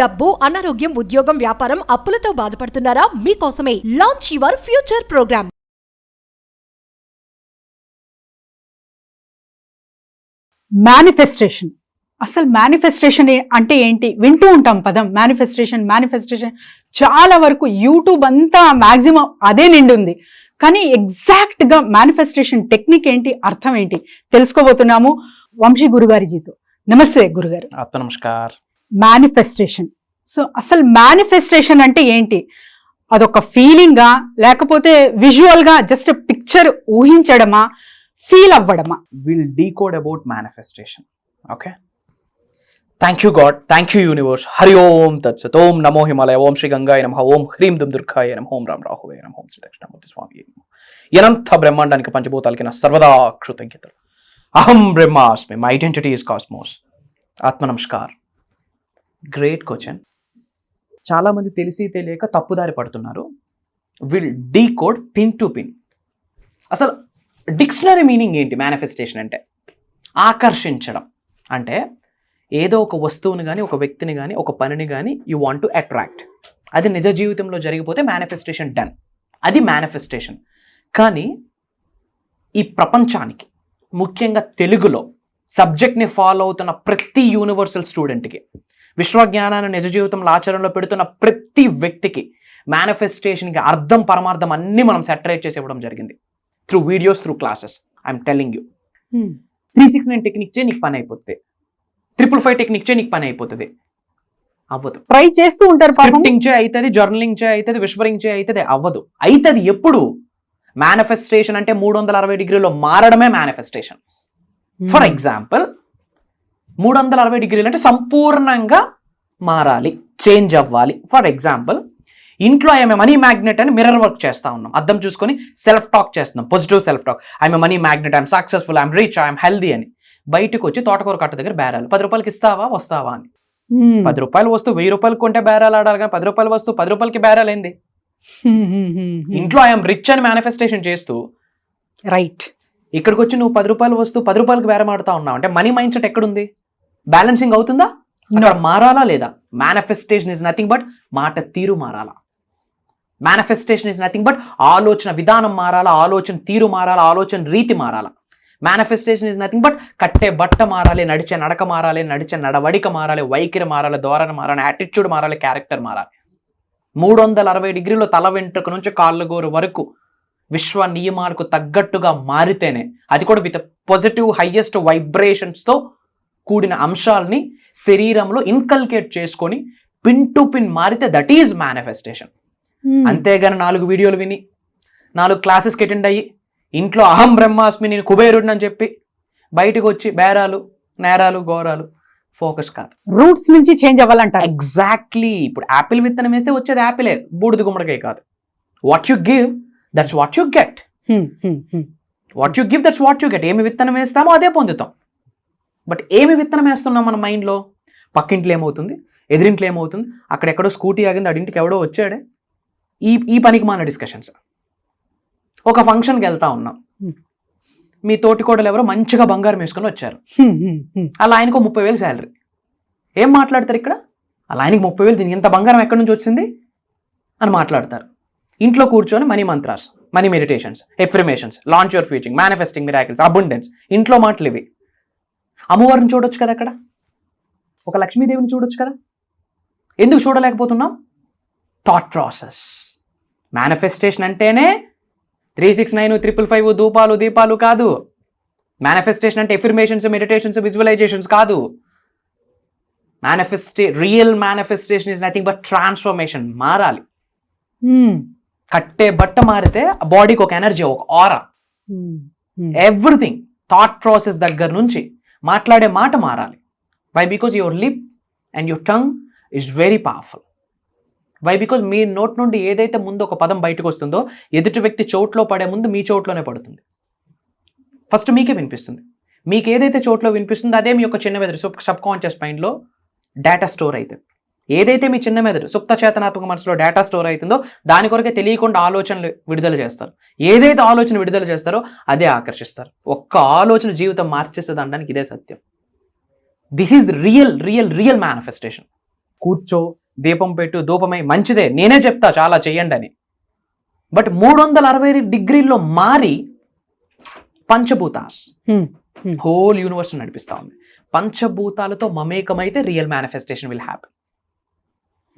డబ్బు, అనారోగ్యం, ఉద్యోగం, వ్యాపారం, అప్పులతో బాధపడుతున్నారా? మీకోసమే launch your future programme. Manifestation. అసలు మేనిఫెస్టేషన్ అంటే ఏంటి? వింటూ ఉంటాం పదం మేనిఫెస్టేషన్. చాలా వరకు యూట్యూబ్ అంతా మాక్సిమం అదే నిండి ఉంది. కానీ ఎగ్జాక్ట్ గా మేనిఫెస్టేషన్ టెక్నిక్ ఏంటి, అర్థం ఏంటి తెలుసుకోబోతున్నాము వంశీ గురుగారిజీతో. నమస్తే గురుగారు. నమస్కార్. మేనిఫెస్టేషన్. సో అసలు మేనిఫెస్టేషన్ అంటే ఏంటి? అదొక ఫీలింగా, లేకపోతే విజువల్ గా జస్ట్ పిక్చర్ ఊహించడమా, ఫీల్ అవ్వడమా? Will decode about manifestation. Okay, thank you God, thank you universe. హరి ఓం తత్సత్. ఓం నమో హిమాలయ. ఓం శ్రీ గంగాయ నమః. ఓం హ్రీం దుమ్ దుర్గాయ నమః. ఓం రామ్ రాహువే నమః. ఓం శ్రీ దక్షిణామూర్తి స్వామి నమః. ఎనంత బ్రహ్మాండానికి పంచభూతాలకి నా సర్వదా కృతజ్ఞతలు. అహం బ్రహ్మాస్మి. My identity is cosmos. ఆత్మ నమస్కార్. Great question. చాలా మంది తెలిసి తెలియక తప్పుదారి పడుతున్నారు. Will decode pin to pin. అసలు డిక్షనరీ మీనింగ్ ఏంటి? మేనిఫెస్టేషన్ అంటే ఆకర్షించడం. అంటే ఏదో ఒక వస్తువుని కానీ, ఒక వ్యక్తిని కానీ, ఒక పనిని కానీ యూ వాంట్ టు అట్రాక్ట్. అది నిజ జీవితంలో జరిగిపోతే మేనిఫెస్టేషన్ డన్. అది మేనిఫెస్టేషన్. కానీ ఈ ప్రపంచానికి, ముఖ్యంగా తెలుగులో సబ్జెక్ట్ని ఫాలో అవుతున్న ప్రతి యూనివర్సల్ స్టూడెంట్కి, విశ్వజ్ఞానాన్ని నిజ జీవితంలో ఆచరణలో పెడుతున్న ప్రతి వ్యక్తికి మేనిఫెస్టేషన్కి అర్థం, పరమార్థం అన్నీ మనం సెటరేట్ చేసి ఇవ్వడం జరిగింది. Through videos, through classes. I'm telling you. 369 technique చే నీకు పని అయిపోతుంది. 555 టెక్నిక్ చే నీకు పని అయిపోతుంది. అవ్వదు. ట్రై చేస్తూ ఉంటారు. స్క్రిప్టింగ్ చే అవుతుంది, జర్నలింగ్ చే అవుతుంది, విస్పరింగ్ చే అవుతుంది. అవ్వదు. అవుతుంది ఎప్పుడు? మేనిఫెస్టేషన్ అంటే 360 డిగ్రీలో మారడమే మేనిఫెస్టేషన్. ఫర్ ఎగ్జాంపుల్ 360 డిగ్రీలు అంటే సంపూర్ణంగా మారాలి, చేంజ్ అవ్వాలి. ఫర్ ఎగ్జాంపుల్ ఇంట్లో ఐఎమ్ మనీ మ్యాగ్నెట్ అని మిర్రర్ వర్క్ చేస్తా ఉన్నాం. అర్థం చూసుకొని సెల్ఫ్ టాక్ చేస్తున్నాం, positive self talk. I'm money magnet, I'm successful, I'm rich, I'm healthy అని. బయటకు వచ్చి తోటకూర కట్ట దగ్గర బేరాలు. 10 రూపాయలకి ఇస్తావా, వస్తావా అని. 10 రూపాయలు వస్తూ 1000 రూపాయలు కొంటే బేరాలు ఆడాలి, కానీ 10 రూపాయలు వస్తూ 10 రూపాయలకి బేరాలు ఏంది? ఇంట్లో ఐఎమ్ రిచ్ అని మేనిఫెస్టేషన్ చేస్తూ, రైట్, ఇక్కడికి వచ్చి నువ్వు 10 రూపాయలు వస్తూ 10 రూపాయలకి బేరం ఆడుతా ఉన్నావు అంటే మనీ మైండ్ సెట్ ఎక్కడుంది? బ్యాలెన్సింగ్ అవుతుందా? అక్కడ మారాలా లేదా? మేనిఫెస్టేషన్ ఇస్ నథింగ్ బట్ మాట తీరు మారాలా. మేనిఫెస్టేషన్ ఇస్ నథింగ్ బట్ ఆలోచన విధానం మారాలా, ఆలోచన తీరు మారాలా, ఆలోచన రీతి మారాలా. మేనిఫెస్టేషన్ ఇస్ నథింగ్ బట్ కట్టే బట్ట మారాలి, నడిచే నడక మారాలి, నడిచే నడవడిక మారాలి, వైఖరి మారాలి, ధోరణి మారాలి, యాటిట్యూడ్ మారాలి, క్యారెక్టర్ మారాలి. 360 డిగ్రీలో తల వెంట్రుక నుంచి కాళ్ళ గోరు వరకు విశ్వ నియమాలకు తగ్గట్టుగా మారితేనే, అది కూడా విత్ పాజిటివ్ హైయెస్ట్ వైబ్రేషన్స్తో కూడిన అంశాలని శరీరంలో ఇన్కల్కేట్ చేసుకొని పిన్ టు పిన్ మారితే దట్ ఈజ్ మేనిఫెస్టేషన్. అంతేగాని 4 వీడియోలు విని 4 క్లాసెస్కి అటెండ్ అయ్యి ఇంట్లో అహం బ్రహ్మాస్మి నేను కుబేరుడిని అని చెప్పి బయటకు వచ్చి బేరాలు, నేరాలు, ఘోరాలు ఫోకస్ కాదు. రూట్స్ నుంచి చేంజ్ అవ్వాలంట. ఎగ్జాక్ట్లీ. ఇప్పుడు యాపిల్ విత్తనం వేస్తే వచ్చేది యాపిలే, బూడిద గుమ్మడికాయ కాదు. What you give that's what you get. What you give that's what you get. ఏమి విత్తనం వేస్తామో అదే పొందుతాం. బట్ ఏమి విత్తనం వేస్తున్నాం మన మైండ్లో? పక్కింట్లో ఏమవుతుంది, ఎదిరింట్లో ఏమవుతుంది, అక్కడెక్కడో స్కూటీ ఆగింది, అడింటికి ఎవడో వచ్చాడే, ఈ పనికి మాన డిస్కషన్స్. ఒక ఫంక్షన్కి వెళ్తా ఉన్నాం, మీ తోటికోడలు ఎవరో మంచిగా బంగారం వేసుకొని వచ్చారు. అలా ఆయనకు 30,000 శాలరీ. ఏం మాట్లాడతారు ఇక్కడ? అలా ఆయనకి 30,000, దీనికి ఇంత బంగారం ఎక్కడి నుంచి వచ్చింది అని మాట్లాడతారు. ఇంట్లో కూర్చొని money mantras, money meditations, affirmations, launch your future, manifesting miracles, abundance. ఇంట్లో మాటలు ఇవి. అమ్మవారిని చూడొచ్చు కదా అక్కడ, ఒక లక్ష్మీదేవిని చూడొచ్చు కదా. ఎందుకు చూడలేకపోతున్నాం? Thought process. మేనిఫెస్టేషన్ అంటేనే 369, 555 ధూపాలు దీపాలు కాదు. మేనిఫెస్టేషన్ అంటే ఎఫర్మేషన్స్, మెడిటేషన్స్, విజువలైజేషన్స్ కాదు. Real manifestation is nothing but transformation. మారాలి. కట్టే బట్ట మారితే బాడీకి ఒక ఎనర్జీ, ఒక ఆరా, ఎవ్రీథింగ్. థాట్ ప్రాసెస్ దగ్గర నుంచి మాట్లాడే మాట మారాలి. Why? Because your lip and your tongue is very powerful. Why? Because మీ నోట్ నుండి ఏదైతే ముందు ఒక పదం బయటకు వస్తుందో ఎదుటి వ్యక్తి చోట్లో పడే ముందు మీ చోట్లోనే పడుతుంది. ఫస్ట్ మీకే వినిపిస్తుంది. మీకు ఏదైతే చోట్లో వినిపిస్తుందో అదే మీ యొక్క చిన్న మెదడు, సబ్ కాన్షియస్ మైండ్లో డేటా స్టోర్ అవుతుంది. ఏదైతే మీ చిన్న మెదడు, సుప్త చేతనాత్మక మనసులో డేటా స్టోర్ అవుతుందో దాని కొరకే తెలియకుండా ఆలోచనలు విడుదల చేస్తారు. ఏదైతే ఆలోచన విడుదల చేస్తారో అదే ఆకర్షిస్తారు. ఒక్క ఆలోచన జీవితం మార్చేస్తుంది అనడానికి ఇదే సత్యం. This is real real real manifestation. కూర్చో, దీపం పెట్టు, ధూపమై, మంచిదే, నేనే చెప్తా చాలా చెయ్యండి అని. బట్ 360 డిగ్రీల్లో మారి పంచభూతాస్ హోల్ యూనివర్స్ నడిపిస్తా ఉంది. పంచభూతాలతో మమేకమైతే రియల్ మేనిఫెస్టేషన్ విల్ హ్యాపీ.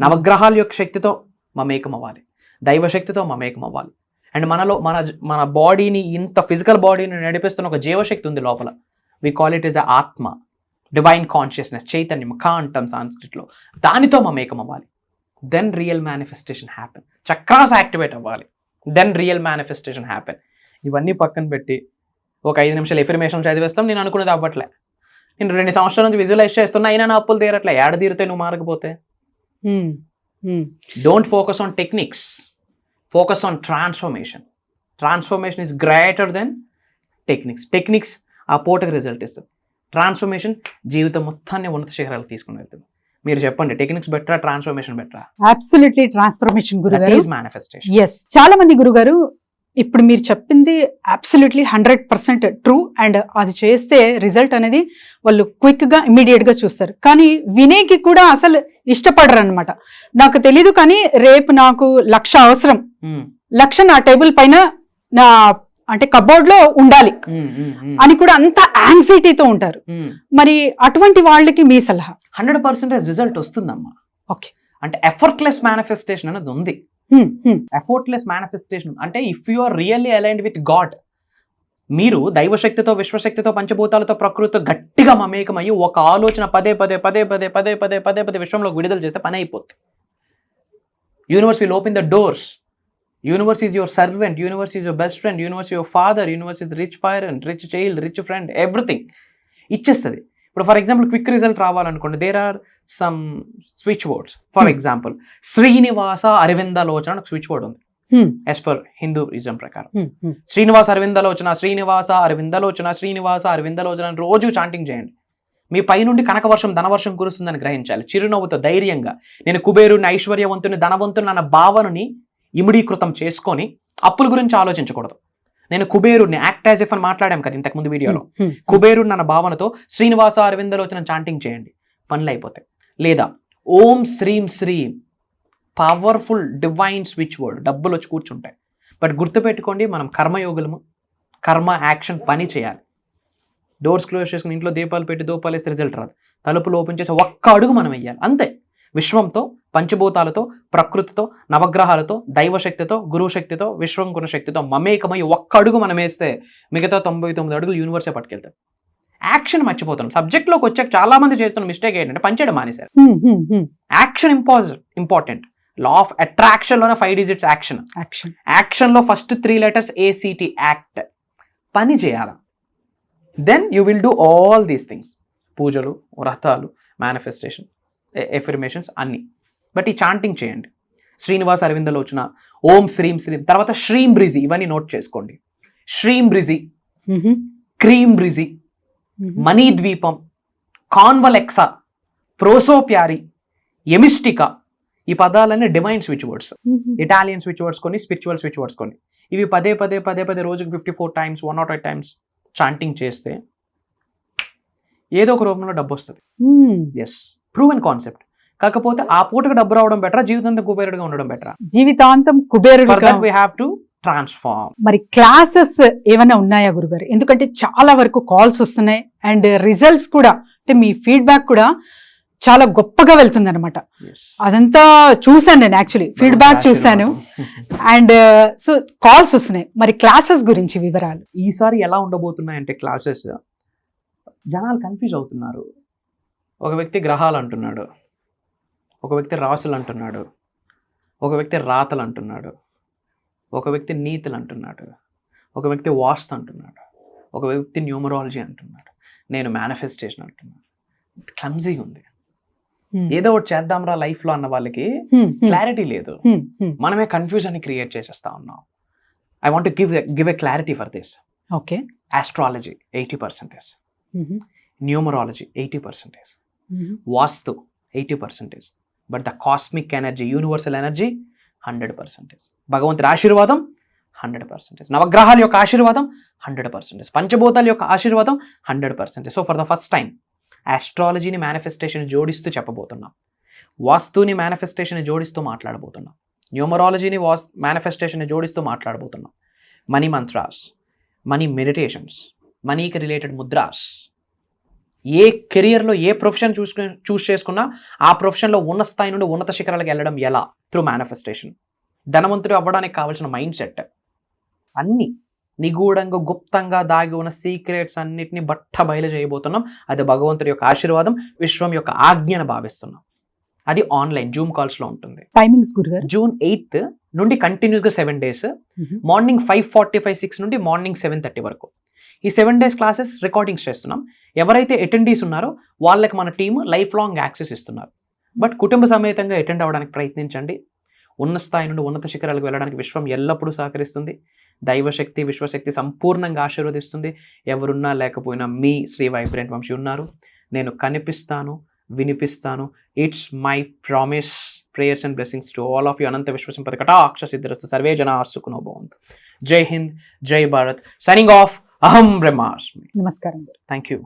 నవగ్రహాల యొక్క శక్తితో మమేకం అవ్వాలి, దైవశక్తితో మమేకం అవ్వాలి. అండ్ మనలో మన బాడీని, ఇంత ఫిజికల్ బాడీని నడిపిస్తున్న ఒక జీవశక్తి ఉంది లోపల. We call it is a atma, divine consciousness, చైతన్యం, కా అంటాం సాంస్క్రిట్లో. దానితో మమేకం అవ్వాలి. Then real manifestation happen. Chakras activate అవ్వాలి, దెన్ రియల్ మేనిఫెస్టేషన్ హ్యాపెన్. ఇవన్నీ పక్కన పెట్టి ఒక 5 నిమిషాలు ఎఫర్మేషన్ చదివేస్తాం, నేను అనుకునేది అవ్వట్లే. నేను 2 సంవత్సరాల నుంచి విజువలైజ్ చేస్తున్నా, అయినా నా అప్పులు తీరట్లే. ఏడ తీరితే నువ్వు మారకపోతే. Don't focus on techniques, focus on transformation. Transformation is greater than techniques. Techniques ఆ పూటకి రిజల్ట్ ఇస్తుంది. ట్రాన్స్ఫర్మేషన్ జీవితం మొత్తాన్ని ఉన్నత శిఖరాలకు తీసుకుని వెళ్తుంది. మీరు చెప్పండి, టెక్నిక్స్ బెటరా, ట్రాన్స్ఫర్మేషన్ బెటరా? అబ్సల్యూట్లీ ట్రాన్స్ఫర్మేషన్ గురుగారు. మేనిఫెస్టేషన్. ఎస్, చాలా మంది గురుగారు ఇప్పుడు మీరు చెప్పింది అబ్సల్యూట్లీ 100% ట్రూ. అండ్ అది చేస్తే రిజల్ట్ అనేది వాళ్ళు క్విక్ గా ఇమీడియట్ గా చూస్తారు. కానీ వినేకి కూడా అసలు ఇష్టపడరు అనమాట. నాకు తెలీదు కానీ రేపు నాకు 1,00,000 అవసరం, 1,00,000 నా టేబుల్ పైన, నా అంటే కబోర్డ్ లో ఉండాలి అని కూడా అంత యాంగ్జైటీతో ఉంటారు. మరి అటువంటి వాళ్ళకి మీ సలహా? 100% రిజల్ట్ వస్తుందమ్మా. ఓకే, అంటే ఎఫర్ట్లెస్ మేనిఫెస్టేషన్ అనేది ఉంది. ఎఫర్ట్లెస్ మేనిఫెస్టేషన్ అంటే if you are really aligned with God, మీరు దైవశక్తితో, విశ్వశక్తితో, పంచభూతాలతో, ప్రకృతితో గట్టిగా మమేకమయ్యి ఒక ఆలోచన పదే పదే పదే పదే పదే పదే పదే పదే విశ్వంలోకి విడుదల చేస్తే పని అయిపోతుంది. Universe will open the doors. Universe is your servant, universe is your best friend, universe your father, universe is rich parent, rich child, rich friend, everything ఇచ్చేస్తుంది. ఇప్పుడు ఫర్ ఎగ్జాంపుల్ క్విక్ రిజల్ట్ రావాలనుకోండి, there are some switch words. For example Srinivasa Aravindalochana ఒక switch word ఉంది as per Hinduism ప్రకారం. శ్రీనివాస అరవిందలోచన, శ్రీనివాస అరవిందలోచన, శ్రీనివాస అరవిందలోచన అని రోజు chanting చేయండి. మీ పైనుండి కనకవర్షం, ధనవర్షం కురుస్తుందని గ్రహించాలి. చిరునవ్వుతో ధైర్యంగా నేను కుబేరుని, ఐశ్వర్యవంతుని, ధనవంతుని అన్న భావనని ఇమిడీకృతం చేసుకొని అప్పుల గురించి ఆలోచించకూడదు. నేను కుబేరుడిని, యాక్ట్ యాజ్ ఇఫ్ అని మాట్లాడాం కదా ఇంతకుముందు వీడియోలో. కుబేరుడిని అన్న భావనతో శ్రీనివాస అరవిందలోచన చాంటింగ్ చేయండి, పనులు అయిపోతాయి. లేదా ఓం శ్రీం శ్రీం, పవర్ఫుల్ డివైన్ స్విచ్ వర్డ్, డబ్బులు వచ్చి కూర్చుంటాయి. బట్ గుర్తుపెట్టుకోండి, మనం కర్మయోగులము, కర్మ యాక్షన్ పని చేయాలి. డోర్స్ క్లోజ్ చేసుకుని ఇంట్లో దీపాలు పెట్టి దూపాలు వేస్తే రిజల్ట్ రాదు. తలుపులు ఓపెన్ చేసి ఒక్క అడుగు మనం వెయ్యాలి అంతే. విశ్వంతో, పంచభూతాలతో, ప్రకృతితో, నవగ్రహాలతో, దైవశక్తితో, గురుశక్తితో, విశ్వం శక్తితో మమేకమై ఒక్క అడుగు మనం వేస్తే మిగతా 99 అడుగులు యూనివర్సే పట్టుకెళ్తాం. యాక్షన్ మర్చిపోతున్నాం. సబ్జెక్ట్లోకి వచ్చాక చాలా మంది చేస్తున్న మిస్టేక్ ఏంటంటే పనిచేయడం మానేశారు. Action important. Law of attraction లోనే 5 digits యాక్షన్. యాక్షన్ లో ఫస్ట్ 3 letters ACT, యాక్ట్. పని చేయాలి. Then you will do all these things. పూజలు, వ్రతాలు, మేనిఫెస్టేషన్, ఎఫర్మేషన్స్ అన్ని. బట్ ఈ చాంటింగ్ చేయండి. శ్రీనివాస అరవిందలోచన, ఓం శ్రీం శ్రీం, తర్వాత శ్రీం బ్రిజి, ఇవన్నీ నోట్ చేసుకోండి. శ్రీం బ్రిజి, క్రీం బ్రిజి, మనీ ద్వీపం, కాన్వలెక్సా, ప్రోసోప్యారి, ఎమిస్టికా, ఈ పదాలన్నీ divine switch words. Italian switch words కొన్ని, స్పిరిచువల్ స్విచ్ వర్డ్స్ కొన్ని. ఇవి పదే పదే పదే పదే రోజుకి 54 times, 108 times చాంటింగ్ చేస్తే ఏదో ఒక రూపంలో డబ్బు వస్తుంది. Yes, proven concept. కాకపోతే ఆ పూటకు డబ్బు రావడం బెటరా, జీవితాంతం కుబేరుడుగా ఉండడం బెటరా? జీవితాంతం కుబేరుడుగా. We have to transform. మరి క్లాసెస్ ఏమైనా ఉన్నాయా గురుగారు? ఎందుకంటే చాలా వరకు కాల్స్ వస్తున్నాయి అండ్ రిజల్ట్స్ కూడా, అంటే మీ ఫీడ్బ్యాక్ కూడా చాలా గొప్పగా వెళ్తుంది అనమాట. అదంతా చూసాను నేను, యాక్చువల్లీ ఫీడ్బ్యాక్ చూసాను. అండ్ సో కాల్స్ వస్తున్నాయి. మరి క్లాసెస్ గురించి వివరాలు ఈసారి ఎలా ఉండబోతున్నాయంటే క్లాసెస్, జనాలు కన్ఫ్యూజ్ అవుతున్నారు. ఒక వ్యక్తి గ్రహాలు అంటున్నాడు, ఒక వ్యక్తి రాసులు అంటున్నాడు, ఒక వ్యక్తి రాతలు అంటున్నాడు, ఒక వ్యక్తి నీతులు అంటున్నాడు, ఒక వ్యక్తి వాస్తు అంటున్నాడు, ఒక వ్యక్తి న్యూమరాలజీ అంటున్నాడు, నేను మేనిఫెస్టేషన్ అంటున్నాను. క్లమ్జీగా ఉంది. ఏదో ఒకటి చేద్దాంరా లైఫ్లో అన్న వాళ్ళకి క్లారిటీ లేదు. మనమే కన్ఫ్యూజన్ క్రియేట్ చేసేస్తా ఉన్నాం. I want give a clarity for this. Okay, astrology 80%, numerology 80%, vastu 80%, but the cosmic energy, universal energy 100%. భగవంతుడి ఆశీర్వాదం 100%, నవగ్రహాల యొక్క ఆశీర్వాదం 100%, పంచభూతాల యొక్క ఆశీర్వాదం 100%. So for the first time ఆస్ట్రాలజీని మేనిఫెస్టేషన్ జోడిస్తూ చెప్పబోతున్నాం. వాస్తుని మేనిఫెస్టేషన్ని జోడిస్తూ మాట్లాడబోతున్నాం. న్యూమరాలజీని మేనిఫెస్టేషన్ని జోడిస్తూ మాట్లాడబోతున్నాం. మనీ మంత్రాస్, మనీ మెడిటేషన్స్, మనీకి రిలేటెడ్ ముద్రాస్, ఏ కెరియర్లో ఏ ప్రొఫెషన్ చూస్ చేసుకున్నా ఆ ప్రొఫెషన్లో ఉన్న స్థాయి నుండి ఉన్నత శిఖరాలకు వెళ్ళడం ఎలా, త్రూ మేనిఫెస్టేషన్. ధనవంతుడు అవ్వడానికి కావాల్సిన మైండ్ సెట్, అన్నీ నిగూఢంగా గుప్తంగా దాగి ఉన్న సీక్రెట్స్ అన్నిటిని బట్ట బయలు చేయబోతున్నాం. అది భగవంతుడి యొక్క ఆశీర్వాదం, విశ్వం యొక్క ఆజ్ఞను భావిస్తున్నాం. అది ఆన్లైన్ జూమ్ కాల్స్లో ఉంటుంది. టైమింగ్స్ గురుగారు? జూన్ 8th నుండి కంటిన్యూస్గా 7 days, మార్నింగ్ 5:45, 6 నుండి మార్నింగ్ 7:30 వరకు. ఈ 7 days క్లాసెస్ రికార్డింగ్స్ చేస్తున్నాం. ఎవరైతే అటెండీస్ ఉన్నారో వాళ్ళకి మన టీం లైఫ్ లాంగ్ యాక్సెస్ ఇస్తున్నారు. బట్ కుటుంబ సమేతంగా అటెండ్ అవ్వడానికి ప్రయత్నించండి. ఉన్న స్థాయి నుండి ఉన్నత శిఖరాలకు వెళ్ళడానికి విశ్వం ఎల్లప్పుడూ సహకరిస్తుంది. దైవశక్తి, విశ్వశక్తి సంపూర్ణంగా ఆశీర్వదిస్తుంది. ఎవరున్నా లేకపోయినా మీ శ్రీ వైబ్రెంట్ వంశీ ఉన్నారు. నేను కనిపిస్తాను, వినిపిస్తాను. It's my promise. Prayers and blessings to all of you. అనంత విశ్వసింపతి కటాక్ష సిద్ధిరస్తు. సర్వే జనా సుఖినో భవంతు. జై హింద్, జై భారత్. Signing off. అహం బ్రహ్మాస్మి. నమస్కారం. Thank you.